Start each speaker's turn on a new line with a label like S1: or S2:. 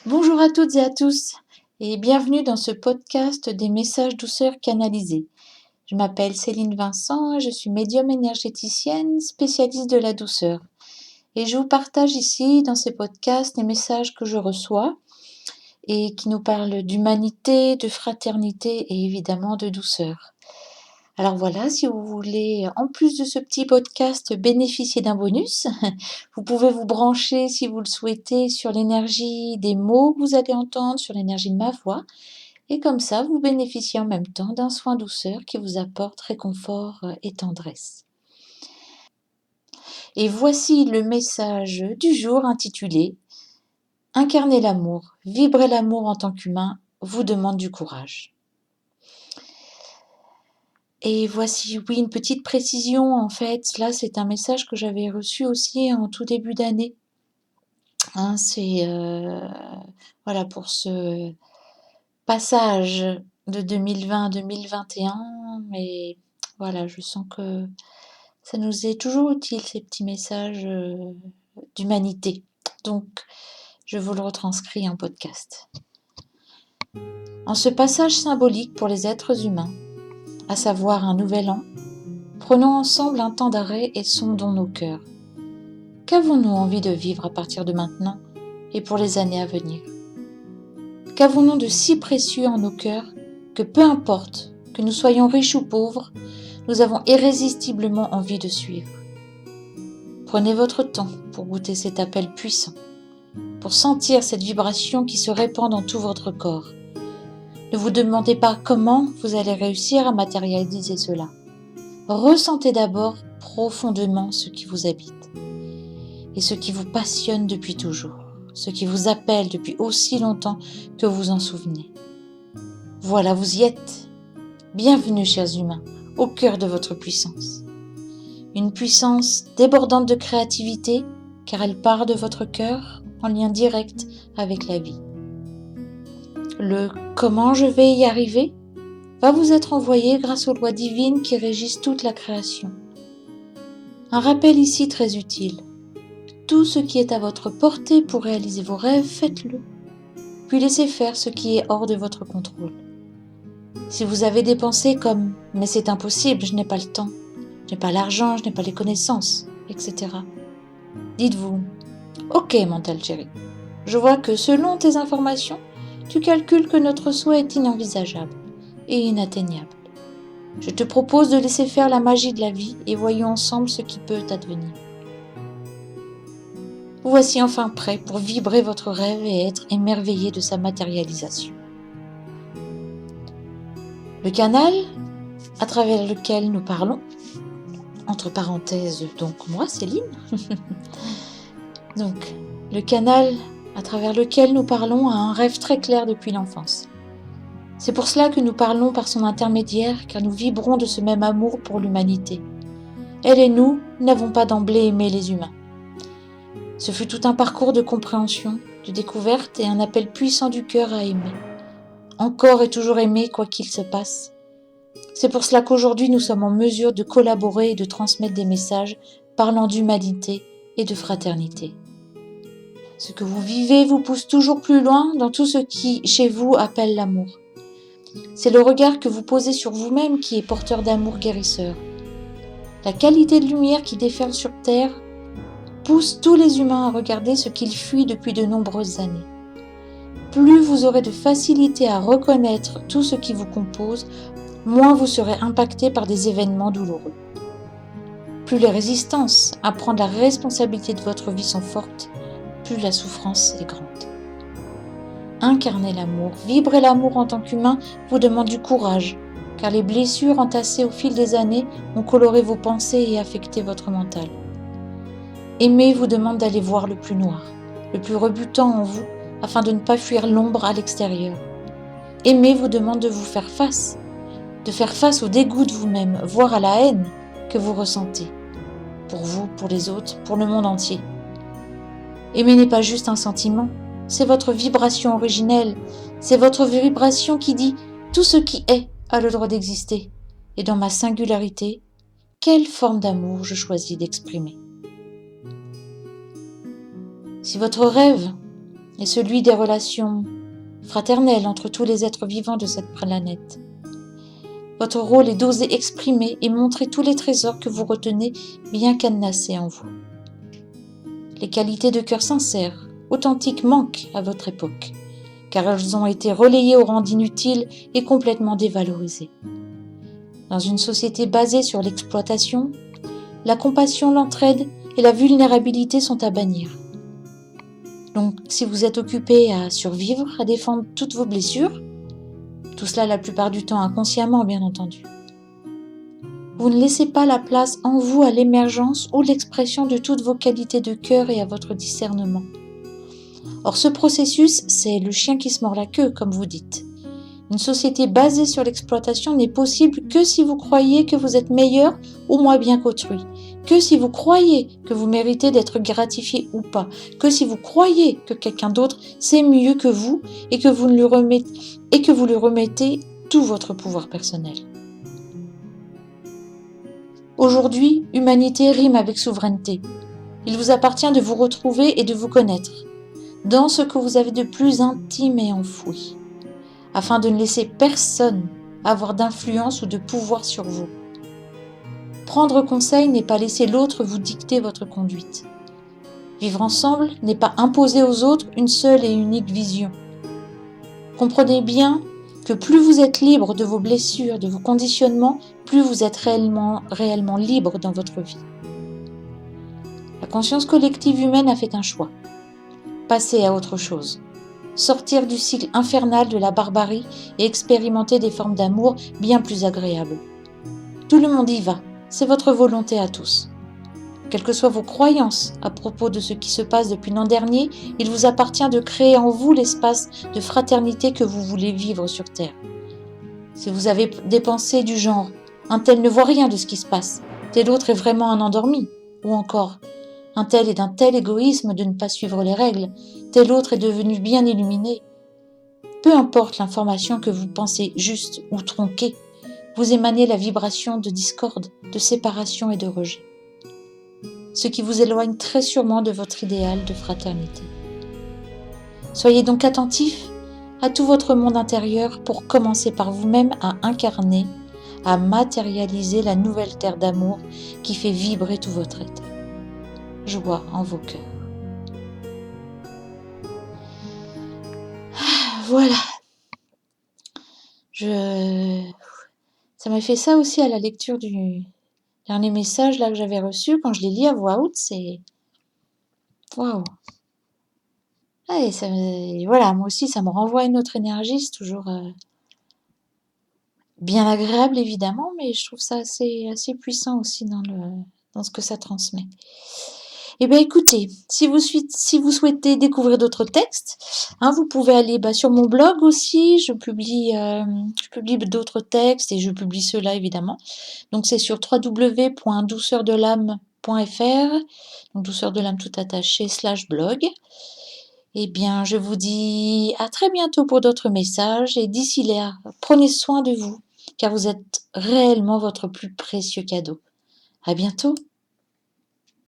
S1: Bonjour à toutes et à tous et bienvenue dans ce podcast des messages douceur canalisés. Je m'appelle Céline Vincent, je suis médium énergéticienne, spécialiste de la douceur. Et je vous partage ici dans ces podcasts des messages que je reçois et qui nous parlent d'humanité, de fraternité et évidemment de douceur. Alors voilà, si vous voulez, en plus de ce petit podcast, bénéficier d'un bonus, vous pouvez vous brancher, si vous le souhaitez, sur l'énergie des mots que vous allez entendre, sur l'énergie de ma voix. Et comme ça, vous bénéficiez en même temps d'un soin douceur qui vous apporte réconfort et tendresse. Et voici le message du jour intitulé « Incarner l'amour, vibrer l'amour en tant qu'humain vous demande du courage ». Et voici, oui, une petite précision, en fait, là c'est un message que j'avais reçu aussi en tout début d'année. C'est voilà, pour ce passage de 2020 à 2021, mais voilà, je sens que ça nous est toujours utile, ces petits messages d'humanité. Donc, je vous le retranscris en podcast. En ce passage symbolique pour les êtres humains, à savoir un nouvel an, prenons ensemble un temps d'arrêt et sondons nos cœurs. Qu'avons-nous envie de vivre à partir de maintenant et pour les années à venir ? Qu'avons-nous de si précieux en nos cœurs que peu importe que nous soyons riches ou pauvres, nous avons irrésistiblement envie de suivre. Prenez votre temps pour goûter cet appel puissant, pour sentir cette vibration qui se répand dans tout votre corps. Ne vous demandez pas comment vous allez réussir à matérialiser cela. Ressentez d'abord profondément ce qui vous habite et ce qui vous passionne depuis toujours, ce qui vous appelle depuis aussi longtemps que vous en souvenez. Voilà, vous y êtes. Bienvenue, chers humains, au cœur de votre puissance. Une puissance débordante de créativité, car elle part de votre cœur en lien direct avec la vie. Le « comment je vais y arriver » va vous être envoyé grâce aux lois divines qui régissent toute la création. Un rappel ici très utile. Tout ce qui est à votre portée pour réaliser vos rêves, faites-le. Puis laissez faire ce qui est hors de votre contrôle. Si vous avez des pensées comme « mais c'est impossible, je n'ai pas le temps, je n'ai pas l'argent, je n'ai pas les connaissances, etc. » Dites-vous « Ok, mental chéri, je vois que selon tes informations, tu calcules que notre souhait est inenvisageable et inatteignable. Je te propose de laisser faire la magie de la vie et voyons ensemble ce qui peut advenir. » Vous voici enfin prêt pour vibrer votre rêve et être émerveillé de sa matérialisation. Le canal à travers lequel nous parlons, entre parenthèses donc moi Céline, donc le canal à travers lequel nous parlons a un rêve très clair depuis l'enfance. C'est pour cela que nous parlons par son intermédiaire, car nous vibrons de ce même amour pour l'humanité. Elle et nous n'avons pas d'emblée aimé les humains. Ce fut tout un parcours de compréhension, de découverte et un appel puissant du cœur à aimer. Encore et toujours aimer quoi qu'il se passe. C'est pour cela qu'aujourd'hui nous sommes en mesure de collaborer et de transmettre des messages parlant d'humanité et de fraternité. Ce que vous vivez vous pousse toujours plus loin dans tout ce qui, chez vous, appelle l'amour. C'est le regard que vous posez sur vous-même qui est porteur d'amour guérisseur. La qualité de lumière qui déferle sur Terre pousse tous les humains à regarder ce qu'ils fuient depuis de nombreuses années. Plus vous aurez de facilité à reconnaître tout ce qui vous compose, moins vous serez impacté par des événements douloureux. Plus les résistances à prendre la responsabilité de votre vie sont fortes, plus la souffrance est grande. Incarner l'amour, vibrer l'amour en tant qu'humain vous demande du courage, car les blessures entassées au fil des années ont coloré vos pensées et affecté votre mental. Aimer vous demande d'aller voir le plus noir, le plus rebutant en vous, afin de ne pas fuir l'ombre à l'extérieur. Aimer vous demande de vous faire face au dégoût de vous-même, voire à la haine que vous ressentez, pour vous, pour les autres, pour le monde entier. Aimer n'est pas juste un sentiment, c'est votre vibration originelle, c'est votre vibration qui dit « tout ce qui est a le droit d'exister, et dans ma singularité, quelle forme d'amour je choisis d'exprimer ?» Si votre rêve est celui des relations fraternelles entre tous les êtres vivants de cette planète. Votre rôle est d'oser exprimer et montrer tous les trésors que vous retenez bien cadenassés en vous. Les qualités de cœur sincère, authentiques manquent à votre époque, car elles ont été relayées au rang d'inutiles et complètement dévalorisées. Dans une société basée sur l'exploitation, la compassion, l'entraide et la vulnérabilité sont à bannir. Donc, si vous êtes occupé à survivre, à défendre toutes vos blessures, tout cela la plupart du temps inconsciemment bien entendu, vous ne laissez pas la place en vous à l'émergence ou l'expression de toutes vos qualités de cœur et à votre discernement. Or, ce processus, c'est le chien qui se mord la queue, comme vous dites. Une société basée sur l'exploitation n'est possible que si vous croyez que vous êtes meilleur ou moins bien qu'autrui, que si vous croyez que vous méritez d'être gratifié ou pas, que si vous croyez que quelqu'un d'autre sait mieux que vous et que vous lui remettez tout votre pouvoir personnel. Aujourd'hui, humanité rime avec souveraineté. Il vous appartient de vous retrouver et de vous connaître, dans ce que vous avez de plus intime et enfoui, afin de ne laisser personne avoir d'influence ou de pouvoir sur vous. Prendre conseil n'est pas laisser l'autre vous dicter votre conduite. Vivre ensemble n'est pas imposer aux autres une seule et unique vision. Comprenez bien que plus vous êtes libre de vos blessures, de vos conditionnements, plus vous êtes réellement libre dans votre vie. La conscience collective humaine a fait un choix. Passer à autre chose. Sortir du cycle infernal de la barbarie et expérimenter des formes d'amour bien plus agréables. Tout le monde y va, c'est votre volonté à tous. Quelles que soient vos croyances à propos de ce qui se passe depuis l'an dernier, il vous appartient de créer en vous l'espace de fraternité que vous voulez vivre sur Terre. Si vous avez des pensées du genre « un tel ne voit rien de ce qui se passe, tel autre est vraiment un endormi » ou encore « un tel est d'un tel égoïsme de ne pas suivre les règles, tel autre est devenu bien illuminé », peu importe l'information que vous pensez juste ou tronquée, vous émanez la vibration de discorde, de séparation et de rejet, ce qui vous éloigne très sûrement de votre idéal de fraternité. Soyez donc attentifs à tout votre monde intérieur pour commencer par vous-même à incarner, à matérialiser la nouvelle terre d'amour qui fait vibrer tout votre être. Joie en vos cœurs. Voilà. Ça m'a fait ça aussi à la lecture du dernier message là que j'avais reçu. Quand je les lis à voix haute, c'est... Waouh! Voilà, moi aussi, ça me renvoie une autre énergie. C'est toujours bien agréable, évidemment, mais je trouve ça assez puissant aussi dans ce que ça transmet. Eh bien, écoutez, si vous souhaitez découvrir d'autres textes, vous pouvez aller sur mon blog aussi. Je publie d'autres textes et je publie ceux-là, évidemment. Donc, c'est sur www.douceurdelame.fr, donc douceur de l'âme tout attaché /blog. Eh bien, je vous dis à très bientôt pour d'autres messages et d'ici là, prenez soin de vous, car vous êtes réellement votre plus précieux cadeau. À bientôt!